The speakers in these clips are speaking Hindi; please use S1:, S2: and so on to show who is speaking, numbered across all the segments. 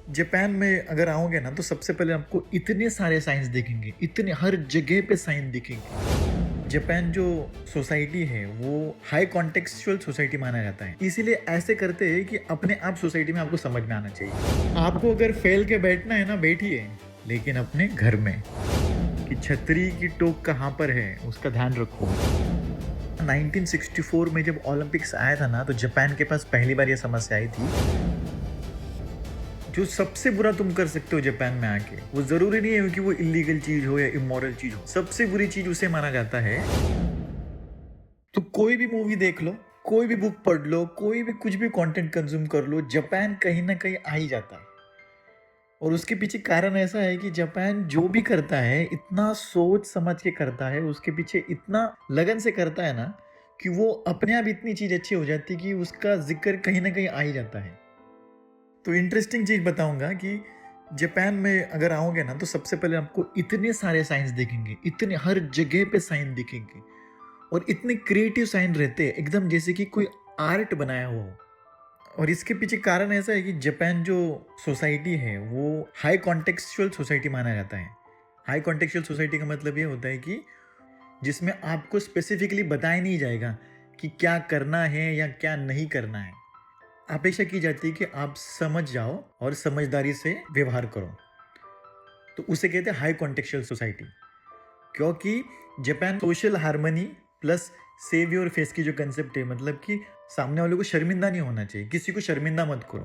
S1: जापान में अगर आओगे ना तो सबसे पहले आपको इतने सारे साइंस दिखेंगे, इतने हर जगह पे साइन दिखेंगे। जापान जो सोसाइटी है वो हाई कॉन्टेक्सचुअल सोसाइटी माना जाता है, इसीलिए ऐसे करते हैं कि अपने आप सोसाइटी में आपको समझ में आना चाहिए। आपको अगर फैल के बैठना है ना, बैठिए, लेकिन अपने घर में। कि छतरी की टोक कहाँ पर है उसका ध्यान रखो। 1964 में जब ओलंपिक्स आया था ना, तो जापान के पास पहली बार ये समस्या आई थी। जो सबसे बुरा तुम कर सकते हो जापान में आके, वो जरूरी नहीं है कि वो इलीगल चीज हो या इमोरल चीज हो। सबसे बुरी चीज उसे माना जाता है। तो कोई भी मूवी देख लो, कोई भी बुक पढ़ लो, कोई भी कुछ भी कंटेंट कंज्यूम कर लो, जापान कहीं ना कहीं आ ही जाता है। और उसके पीछे कारण ऐसा है कि जापान जो भी करता है इतना सोच समझ के करता है, उसके पीछे इतना लगन से करता है ना, कि वो अपने आप इतनी चीज अच्छी हो जाती है कि उसका जिक्र कहीं ना कहीं आ ही जाता है। तो इंटरेस्टिंग चीज बताऊंगा कि जापान में अगर आओगे ना तो सबसे पहले आपको इतने सारे साइंस दिखेंगे, इतने हर जगह पे साइन दिखेंगे, और इतने क्रिएटिव साइन रहते हैं, एकदम जैसे कि कोई आर्ट बनाया हुआ हो। और इसके पीछे कारण ऐसा है कि जापान जो सोसाइटी है वो हाई कॉन्टेक्सचुअल सोसाइटी माना जाता है। हाई कॉन्टेक्सचुअल सोसाइटी का मतलब ये होता है कि जिसमें आपको स्पेसिफिकली बताया नहीं जाएगा कि क्या करना है या क्या नहीं करना है। अपेक्षा की जाती है कि आप समझ जाओ और समझदारी से व्यवहार करो। तो उसे कहते हैं हाई कॉन्टेक्सचुअल सोसाइटी। क्योंकि Japan social harmony plus save your face की जो कंसेप्ट है, मतलब कि सामने वाले को शर्मिंदा नहीं होना चाहिए, किसी को शर्मिंदा मत करो।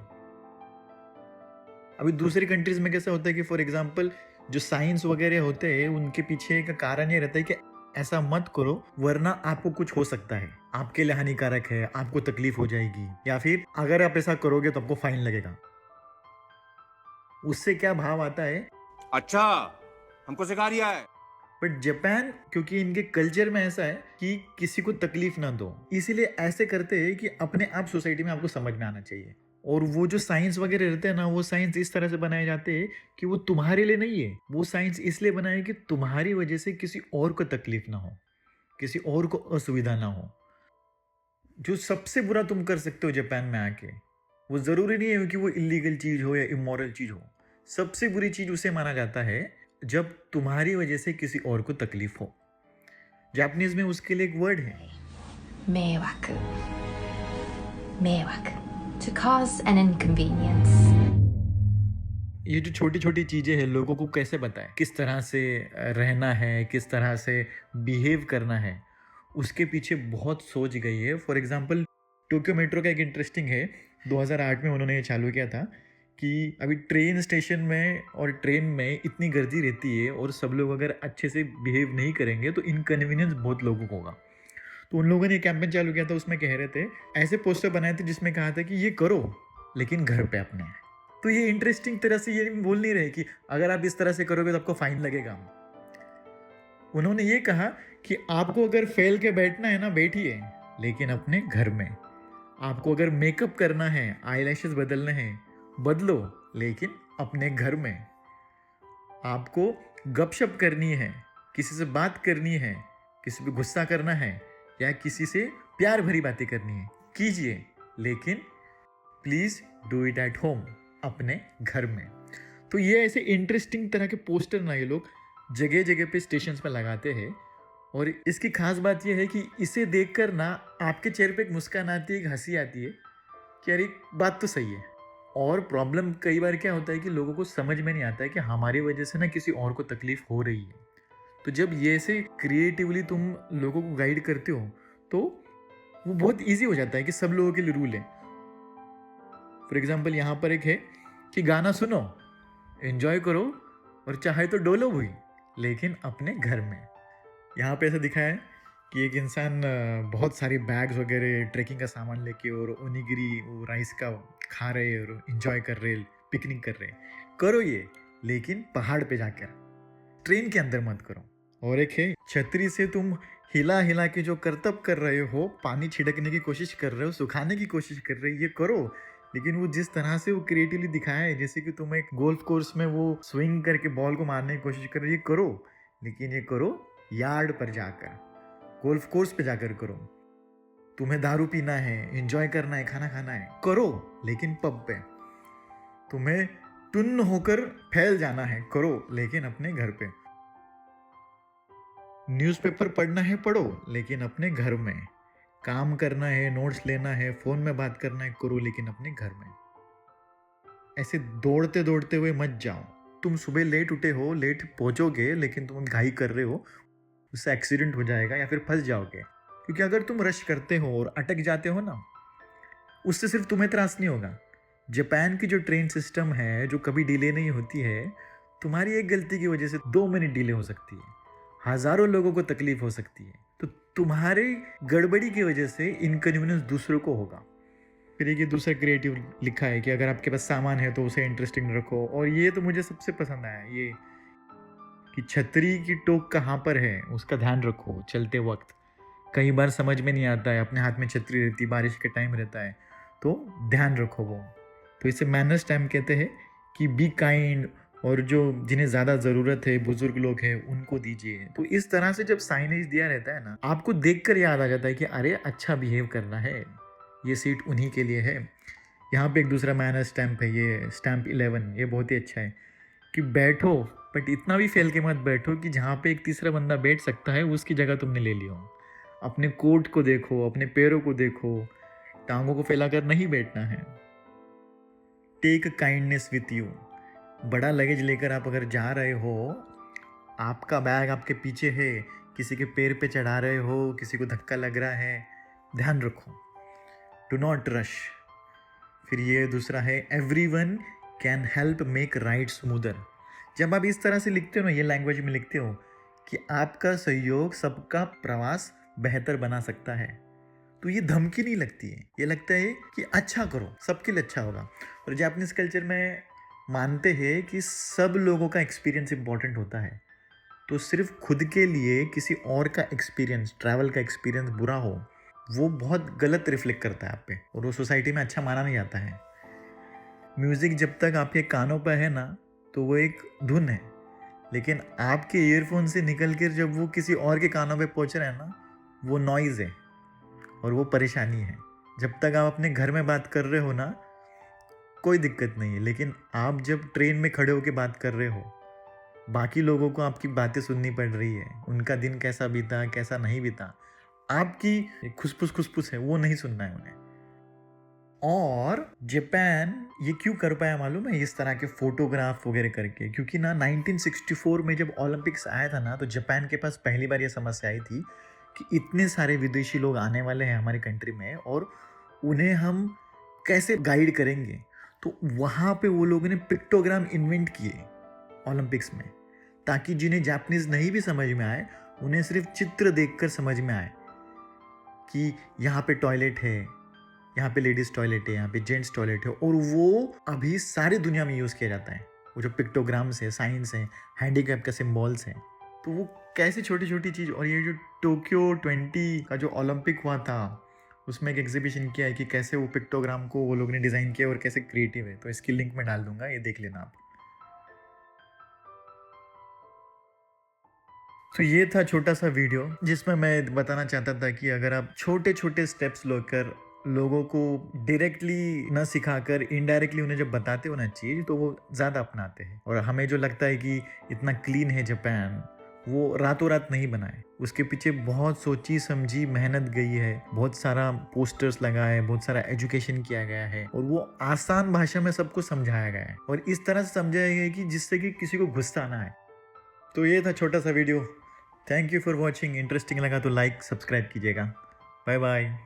S1: अभी दूसरी कंट्रीज में कैसा होता है कि फॉर एग्जांपल जो साइंस वगैरह होते हैं उनके पीछे का कारण ये रहता है कि ऐसा मत करो वरना आपको कुछ हो सकता है, आपके लिए हानिकारक है, आपको तकलीफ हो जाएगी, या फिर अगर आप ऐसा करोगे तो आपको फाइन लगेगा। उससे क्या भाव आता है,
S2: अच्छा, हमको सिखा रिया है।
S1: बट जापान क्योंकि इनके कल्चर में ऐसा है कि किसी को तकलीफ ना दो, इसीलिए ऐसे करते हैं कि अपने आप सोसाइटी में आपको समझ में आना चाहिए। और वो जो साइंस वगैरह रहते हैं ना, वो साइंस इस तरह से बनाए जाते हैं कि वो तुम्हारे लिए नहीं है, वो साइंस इसलिए बनाए कि तुम्हारी वजह से किसी और को तकलीफ ना हो, किसी और को असुविधा ना हो। जो सबसे बुरा तुम कर सकते हो जापान में आके, वो जरूरी नहीं है कि वो इलीगल चीज हो या इमोरल चीज हो। सबसे बुरी चीज उसे माना जाता है जब तुम्हारी वजह से किसी और को तकलीफ हो। जापानीज में उसके लिए एक वर्ड है,
S3: 迷惑迷惑 to cause an inconvenience.
S1: ये जो छोटी छोटी चीजें हैं लोगों को कैसे बताएं, किस तरह से रहना है, किस तरह से बिहेव करना है, उसके पीछे बहुत सोच गई है। फॉर एग्जांपल टोक्यो मेट्रो का एक इंटरेस्टिंग है, 2008 में उन्होंने ये चालू किया था कि अभी ट्रेन स्टेशन में और ट्रेन में इतनी गर्दी रहती है और सब लोग अगर अच्छे से बिहेव नहीं करेंगे तो इनकन्वीनियंस बहुत लोगों को होगा। तो उन लोगों ने कैंपेन चालू किया था, उसमें कह रहे थे, ऐसे पोस्टर बनाए थे जिसमें कहा था कि ये करो लेकिन घर पे अपने। तो ये इंटरेस्टिंग तरह से ये बोल नहीं रहे कि अगर आप इस तरह से करोगे तो आपको फाइन लगेगा। उन्होंने ये कहा कि आपको अगर फैल के बैठना है ना, बैठिए, लेकिन अपने घर में। आपको अगर मेकअप करना है, आईलैशेस बदलने हैं, बदलो, लेकिन अपने घर में। आपको गपशप करनी है, किसी से बात करनी है, किसी पे गुस्सा करना है या किसी से प्यार भरी बातें करनी है, कीजिए, लेकिन please do it at home, अपने घर में। तो ये ऐसे इंटरेस्टिंग तरह के पोस्टर ना ये लोग जगह जगह पे स्टेशन पे लगाते हैं। और इसकी खास बात यह है कि इसे देखकर ना आपके चेहरे पे एक मुस्कान आती है, एक हंसी आती है कि अरे बात तो सही है। और प्रॉब्लम कई बार क्या होता है कि लोगों को समझ में नहीं आता है कि हमारी वजह से ना किसी और को तकलीफ हो रही है। तो जब ये से क्रिएटिवली तुम लोगों को गाइड करते हो तो वो बहुत इजी हो जाता है कि सब लोगों के लिए रूल है। फॉर एग्जाम्पल यहाँ पर एक है कि गाना सुनो, एंजॉय करो और चाहे तो डोलो भी, लेकिन अपने घर में। यहाँ पे ऐसा दिखा है कि एक इंसान बहुत सारी बैग्स वगैरह ट्रैकिंग का सामान लेके और ओनिगिरी वो राइस का खा रहे और एंजॉय कर रहे, पिकनिक कर रहे। करो ये, लेकिन पहाड़ पे जाकर, ट्रेन के अंदर मत करो। और एक है छतरी से तुम हिला हिला के जो करतब कर रहे हो, पानी छिड़कने की कोशिश कर रहे हो, सुखाने की कोशिश कर रहे हो, ये करो, लेकिन वो जिस तरह से वो क्रिएटिवली दिखाया है, जैसे कि तुम एक गोल्फ कोर्स में वो स्विंग करके बॉल को मारने की कोशिश कर रहे हो, ये करो, लेकिन ये करो यार्ड पर जाकर, गोल्फ कोर्स पे जाकर करो। तुम्हें दारू पीना है, एंजॉय करना है, खाना खाना है, करो, लेकिन पब पे। तुम्हें टुन्न होकर फैल जाना है, करो लेकिन अपने घर पे। न्यूज़पेपर पढ़ना है, पढ़ो लेकिन अपने घर में। काम करना है, नोट्स लेना है, फ़ोन में बात करना है, करो लेकिन अपने घर में। ऐसे दौड़ते दौड़ते हुए मत जाओ। तुम सुबह लेट उठे हो, लेट पहुंचोगे, लेकिन तुम घाई कर रहे हो, उससे एक्सीडेंट हो जाएगा या फिर फंस जाओगे। क्योंकि अगर तुम रश करते हो और अटक जाते हो ना, उससे सिर्फ तुम्हें त्रास नहीं होगा। जापान की जो ट्रेन सिस्टम है, जो कभी डिले नहीं होती है, तुम्हारी एक गलती की वजह से 2 मिनट डिले हो सकती है, हज़ारों लोगों को तकलीफ हो सकती है। तो तुम्हारे गड़बड़ी की वजह से इनकन्वीनियंस दूसरों को होगा। फिर एक ये दूसरा क्रिएटिव लिखा है कि अगर आपके पास सामान है तो उसे इंटरेस्टिंग रखो। और ये तो मुझे सबसे पसंद आया, ये कि छतरी की टोक कहाँ पर है उसका ध्यान रखो चलते वक्त। कई बार समझ में नहीं आता है, अपने हाथ में छतरी रहती, बारिश के टाइम रहता है, तो ध्यान रखो वो। तो इसे मैनर्स टाइम कहते हैं कि बी काइंड, और जो जिन्हें ज़्यादा ज़रूरत है, बुजुर्ग लोग हैं, उनको दीजिए। तो इस तरह से जब साइनेज दिया रहता है ना, आपको देखकर याद आ जाता है कि अरे अच्छा बिहेव करना है, ये सीट उन्हीं के लिए है। यहाँ पे एक दूसरा मैनर स्टैम्प है, ये स्टैम्प 11, ये बहुत ही अच्छा है कि बैठो, बट इतना भी फैल के मत बैठो कि जहाँ पे एक तीसरा बंदा बैठ सकता है उसकी जगह तुमने ले ली हो। अपने कोट को देखो, अपने पैरों को देखो, टांगों को फैलाकर नहीं बैठना है। Take kindness with you. बड़ा लगेज लेकर आप अगर जा रहे हो, आपका बैग आपके पीछे है, किसी के पैर पे चढ़ा रहे हो, किसी को धक्का लग रहा है, ध्यान रखो, डू नॉट रश। फिर ये दूसरा है, everyone can help make ride smoother. जब आप इस तरह से लिखते हो ना, ये लैंग्वेज में लिखते हो कि आपका सहयोग सबका प्रवास बेहतर बना सकता है, तो ये धमकी नहीं लगती है, ये लगता है कि अच्छा करो, सबके लिए अच्छा होगा। और जापानीज कल्चर में मानते हैं कि सब लोगों का एक्सपीरियंस इंपॉर्टेंट होता है, तो सिर्फ खुद के लिए किसी और का एक्सपीरियंस, ट्रैवल का एक्सपीरियंस बुरा हो, वो बहुत गलत रिफ्लेक्ट करता है आप पे, और वो सोसाइटी में अच्छा माना नहीं जाता है। म्यूज़िक जब तक आपके कानों पर है ना, तो वो एक धुन है, लेकिन आपके ईयरफोन से निकल कर जब वो किसी और के कानों पे पहुंच रहा है ना, वो नॉइज़ है और वो परेशानी है। जब तक आप अपने घर में बात कर रहे हो ना, कोई दिक्कत नहीं है, लेकिन आप जब ट्रेन में खड़े होकर बात कर रहे हो, बाकी लोगों को आपकी बातें सुननी पड़ रही है, उनका दिन कैसा बीता, कैसा नहीं बीता, आपकी खुसपुस है, वो नहीं सुनना है उन्हें। और जापान ये क्यों कर पाया मालूम है, इस तरह के फोटोग्राफ वगैरह करके? क्योंकि ना 1964 में जब ओलंपिक्स आया था ना, तो जापान के पास पहली बार ये समस्या आई थी कि इतने सारे विदेशी लोग आने वाले हैं हमारी कंट्री में, और उन्हें हम कैसे गाइड करेंगे। तो वहाँ पे वो लोगों ने पिक्टोग्राम इन्वेंट किए ओलंपिक्स में, ताकि जिन्हें जापानीज नहीं भी समझ में आए, उन्हें सिर्फ चित्र देखकर समझ में आए कि यहाँ पे टॉयलेट है, यहाँ पे लेडीज़ टॉयलेट है, यहाँ पे जेंट्स टॉयलेट है। और वो अभी सारी दुनिया में यूज़ किया जाता है, वो जो पिक्टोग्राम्स है, साइंस है, हैंडीकैप का सिम्बॉल्स है। तो वो कैसी छोटी छोटी चीज़। और ये जो टोक्यो 20 का जो ओलंपिक हुआ था, उसमें एक एग्जीबिशन किया है कि कैसे वो पिक्टोग्राम को वो लोग ने डिज़ाइन किया और कैसे क्रिएटिव है। तो इसकी लिंक मैं डाल दूंगा, ये देख लेना आप। तो ये था छोटा सा वीडियो जिसमें मैं बताना चाहता था कि अगर आप छोटे छोटे स्टेप्स लेकर लोगों को डायरेक्टली न सिखाकर इनडायरेक्टली उन्हें जब बताते हो ना चीज़, तो वो ज़्यादा अपनाते हैं। और हमें जो लगता है कि इतना क्लीन है जापान, वो रातों रात नहीं बनाए, उसके पीछे बहुत सोची समझी मेहनत गई है, बहुत सारा पोस्टर्स लगा है, बहुत सारा एजुकेशन किया गया है, और वो आसान भाषा में सबको समझाया गया है, और इस तरह से समझाया गया है कि जिससे कि किसी को गुस्सा ना आए। तो ये था छोटा सा video. Thank you for watching. Interesting लगा तो लाइक सब्सक्राइब कीजिएगा। Bye bye.